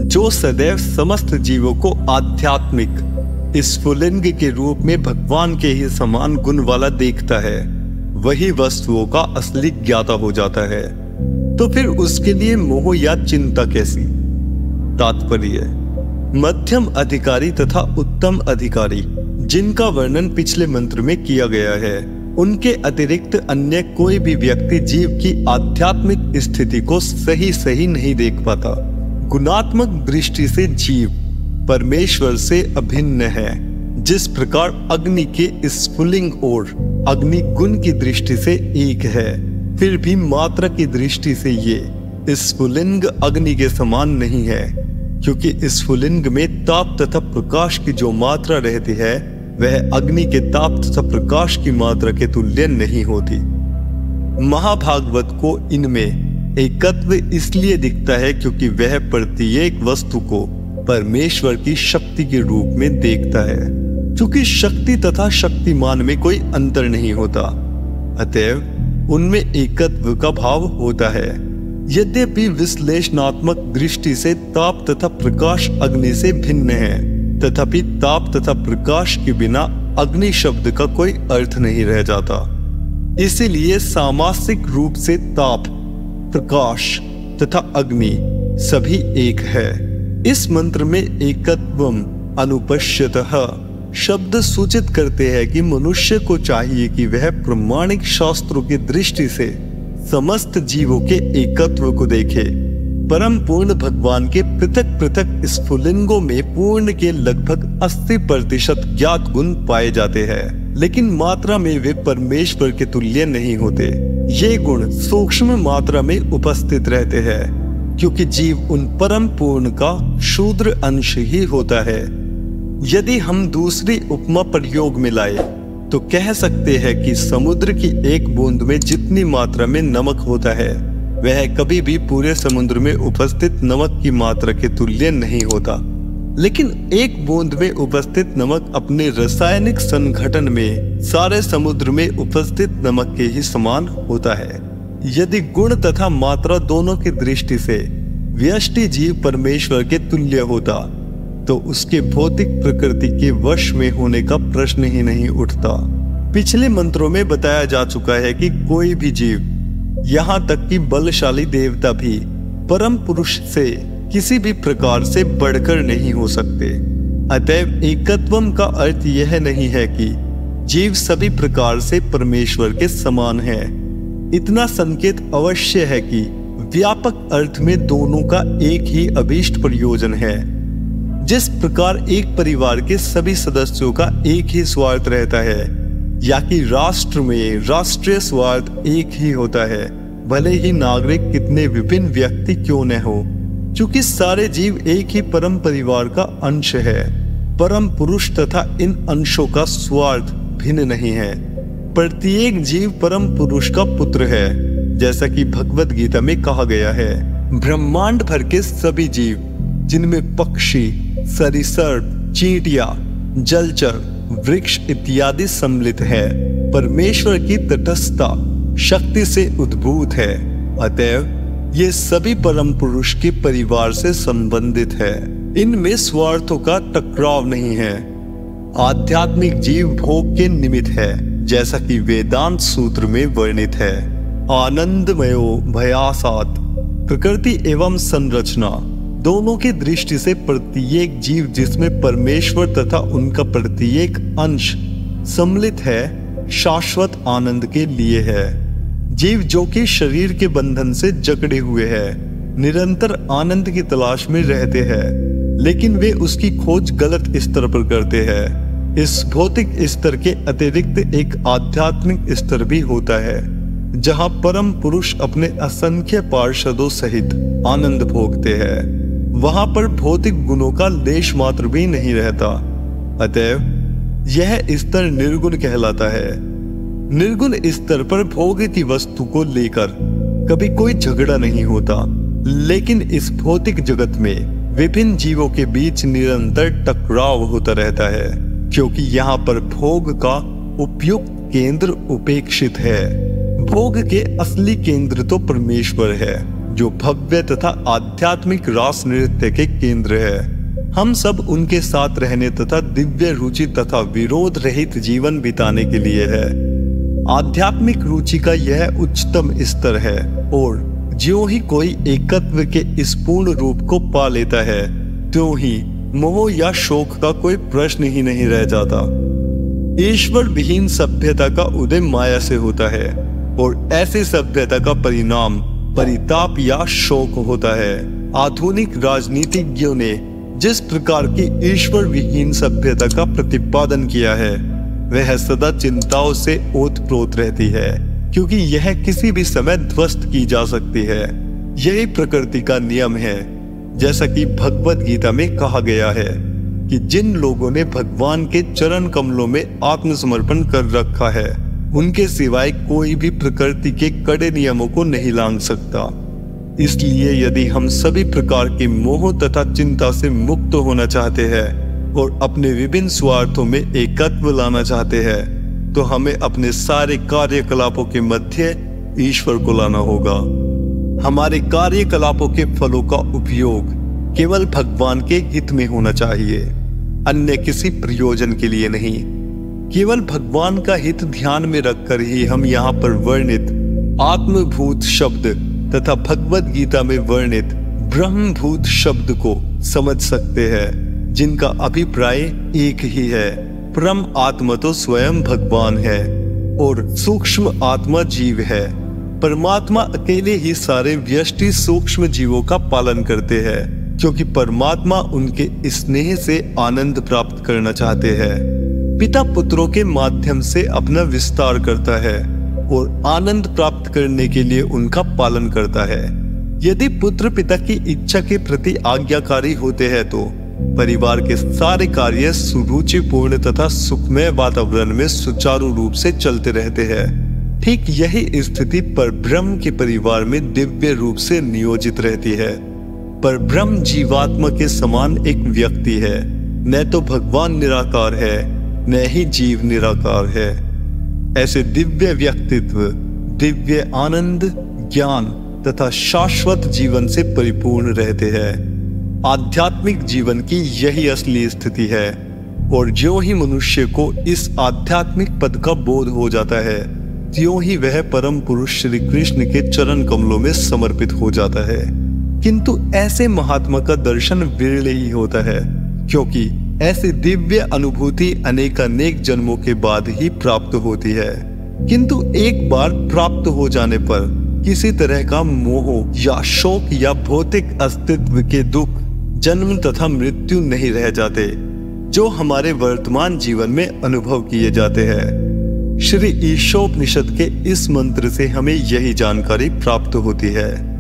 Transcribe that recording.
जो सदैव समस्त जीवों को आध्यात्मिक स्फुलिंग के रूप में भगवान के ही समान गुण वाला देखता है, वही वस्तुओं का असली ज्ञाता हो जाता है। तो फिर उसके लिए मोह या चिंता कैसी? तात्पर्य: मध्यम अधिकारी तथा उत्तम अधिकारी जिनका वर्णन पिछले मंत्र में किया गया है, उनके अतिरिक्त अन्य कोई भी व्यक्ति जीव की आध्यात्मिक स्थिति को सही नहीं देख पाता। गुणात्मक दृष्टि से जीव परमेश्वर से अभिन्न है। जिस प्रकार अग्नि के स्फुलिंग और अग्नि गुण की दृष्टि से एक है, फिर भी मात्रा की दृष्टि से ये स्फुलिंग अग्नि के समान नहीं है, क्योंकि स्फुलिंग में ताप तथा प्रकाश की जो मात्रा रहती है वह अग्नि के ताप तथा प्रकाश की मात्रा के तुल्य नहीं होती। महाभागवत को इनमें एकत्व इसलिए दिखता है क्योंकि वह प्रत्येक वस्तु को परमेश्वर की शक्ति के रूप में देखता है। क्योंकि शक्ति तथा शक्तिमान में कोई अंतर नहीं होता, अतएव उनमें एकत्व का भाव होता है। यद्यपि विश्लेषणात्मक दृष्टि से ताप तथा प्रकाश अग्नि से भिन्न है, तथापि ताप तथा प्रकाश के बिना अग्नि शब्द का कोई अर्थ नहीं रह जाता। इसीलिए सामासिक रूप से ताप, प्रकाश तथा अग्नि सभी एक है। इस मंत्र में एकत्वम अनुपश्यतः शब्द सूचित करते हैं कि मनुष्य को चाहिए कि वह प्रमाणिक शास्त्रों की दृष्टि से समस्त जीवों के एकत्व को देखे। परम पूर्ण भगवान के पृथक पृथक स्फुलिंगों में पूर्ण के लगभग 80% ज्ञात गुण पाए जाते हैं, लेकिन मात्रा में वे परमेश्वर के तुल्य नहीं होते। ये गुण सूक्ष्म मात्रा में उपस्थित रहते हैं, क्योंकि जीव उन परम पूर्ण का शूद्र अंश ही होता है। यदि हम दूसरी उपमा प्रयोग में लाए तो कह सकते हैं कि समुद्र की एक बूंद में जितनी मात्रा में नमक होता है, वह कभी भी पूरे समुद्र में उपस्थित नमक की मात्रा के तुल्य नहीं होता। लेकिन एक बूंद में उपस्थित नमक अपने रासायनिक संघटन में सारे समुद्र में उपस्थित नमक के ही समान होता है। यदि गुण तथा मात्रा दोनों की दृष्टि से व्यष्टि जीव परमेश्वर के तुल्य होता, तो उसके भौतिक प्रकृति के वश में होने का प्रश्न ही नहीं उठता। पिछले मंत्रों में बताया जा चुका है कि कोई भी जीव, यहाँ तक कि बलशाली देवता भी परम पुरुष से किसी भी प्रकार से बढ़कर नहीं हो सकते। अतएव एकत्वम का अर्थ यह नहीं है कि जीव सभी प्रकार से परमेश्वर के समान है। इतना संकेत अवश्य है कि व्यापक अर्थ में दोनों का एक ही अभीष्ट प्रयोजन है। जिस प्रकार एक परिवार के सभी सदस्यों का एक ही स्वार्थ रहता है, या कि राष्ट्र में राष्ट्रीय स्वार्थ एक ही होता है, भले ही नागरिक कितने विभिन्न व्यक्ति क्यों न हो, क्योंकि सारे जीव एक ही परम परिवार का अंश है। परम पुरुष तथा इन अंशों का स्वार्थ भिन्न नहीं है। प्रत्येक जीव परम पुरुष का पुत्र है, जैसा कि भगवत गीता में कहा गया है। ब्रह्मांड भर के सभी जीव, जिनमें पक्षी, सरीसृप, चींटियां, जलचर, वृक्ष इत्यादि सम्मिलित है, परमेश्वर की तटस्थता शक्ति से उद्भूत है। अतएव ये सभी परम पुरुष के परिवार से संबंधित है। इनमें स्वार्थों का टकराव नहीं है। आध्यात्मिक जीव भोग के निमित्त है, जैसा कि वेदांत सूत्र में वर्णित है। आनंदमयो भयासात, प्रकृति एवं संरचना दोनों की दृष्टि से प्रत्येक जीव जिसमें परमेश्वर तथा उनका प्रत्येक अंश सम्मिलित है, शाश्वत आनंद के लिए है। जीव जो कि शरीर के बंधन से जकड़े हुए हैं, निरंतर आनंद की तलाश में रहते हैं, लेकिन वे उसकी खोज गलत स्तर पर करते हैं। इस भौतिक स्तर के अतिरिक्त एक आध्यात्मिक स्तर भी होता है, जहां परम पुरुष अपने असंख्य पार्षदों सहित आनंद भोगते हैं। वहां पर भौतिक गुणों का लेश मात्र भी नहीं रहता। अतएव यह स्तर निर्गुण कहलाता है। निर्गुण स्तर पर भोग की वस्तु को लेकर कभी कोई झगड़ा नहीं होता, लेकिन इस भौतिक जगत में विभिन्न जीवों के बीच निरंतर टकराव होता रहता है, क्योंकि यहाँ पर भोग का उपयुक्त केंद्र उपेक्षित है। भोग के असली केंद्र तो परमेश्वर है। जो भव्य तथा आध्यात्मिक रास नृत्य के केंद्र है। हम सब उनके साथ रहने तथा दिव्य रुचि तथा विरोध रहित जीवन बिताने के लिए है। आध्यात्मिक रुचि का यह उच्चतम स्तर है और ज्यों ही कोई एकत्व के इस पूर्ण रूप को पा लेता है, त्यों ही मोह या शोक का कोई प्रश्न ही नहीं रह जाता। ईश्वर विहीन सभ्यता का उदय माया से होता है और ऐसी सभ्यता का परिणाम परिताप या शोक होता है। आधुनिक राजनीतिज्ञों ने जिस प्रकार की ईश्वर विहीन सभ्यता का प्रतिपादन किया है, वह सदा चिंताओं से ओतप्रोत रहती है, क्योंकि यह किसी भी समय ध्वस्त की जा सकती है। यही प्रकृति का नियम है। जैसा कि भगवद गीता में कहा गया है कि जिन लोगों ने भगवान के चरण कमलों में आत्मसमर्पण कर रखा है, उनके सिवाय कोई भी प्रकृति के कड़े नियमों को नहीं लांघ सकता। इसलिए यदि हम सभी प्रकार के मोह तथा चिंता से मुक्त होना चाहते हैं और अपने विभिन्न स्वार्थों में एकत्व लाना चाहते हैं, तो हमें अपने सारे कार्यकलापों के मध्य ईश्वर को लाना होगा। हमारे कार्यकलापों के फलों का उपयोग केवल भगवान के हित में होना चाहिए, अन्य किसी प्रयोजन के लिए नहीं। केवल भगवान का हित ध्यान में रखकर ही हम यहाँ पर वर्णित आत्मभूत शब्द तथा भगवद गीता में वर्णित ब्रह्मभूत शब्द को समझ सकते हैं, जिनका अभिप्राय एक ही है। परम आत्मा तो स्वयं भगवान है और सूक्ष्म आत्मा जीव है। परमात्मा अकेले ही सारे व्यष्टि सूक्ष्म जीवों का पालन करते हैं, क्योंकि परमात्मा उनके स्नेह से आनंद प्राप्त करना चाहते हैं। पिता पुत्रों के माध्यम से अपना विस्तार करता है और आनंद प्राप्त करने के लिए उनका पालन करता है। यदि पुत्र पिता की इच्छा के प्रति आज्ञाकारी होते हैं, तो परिवार के सारे कार्य सुरुचिपूर्ण तथा सुखमय वातावरण में सुचारू रूप से चलते रहते हैं। ठीक यही स्थिति पर ब्रह्म के परिवार में दिव्य रूप से नियोजित रहती है। पर ब्रह्म जीवात्मा के समान एक व्यक्ति है। न तो भगवान निराकार है, न ही जीव निराकार है। ऐसे दिव्य व्यक्तित्व दिव्य आनंद, ज्ञान तथा शाश्वत जीवन से परिपूर्ण रहते हैं। आध्यात्मिक जीवन की यही असली स्थिति है। और ज्यों ही मनुष्य को इस आध्यात्मिक पद का बोध हो जाता है, त्यों ही वह परम पुरुष श्री कृष्ण के चरण कमलों में समर्पित हो जाता है। किंतु ऐसे महात्मा का दर्शन विरले ही होता है, क्योंकि ऐसी दिव्य अनुभूति अनेकानेक जन्मों के बाद ही प्राप्त होती है। किंतु एक बार प्राप्त हो जाने पर किसी तरह का मोह या शोक या भौतिक अस्तित्व के दुख, जन्म तथा मृत्यु नहीं रह जाते, जो हमारे वर्तमान जीवन में अनुभव किए जाते हैं। श्री ईशोपनिषद के इस मंत्र से हमें यही जानकारी प्राप्त होती है।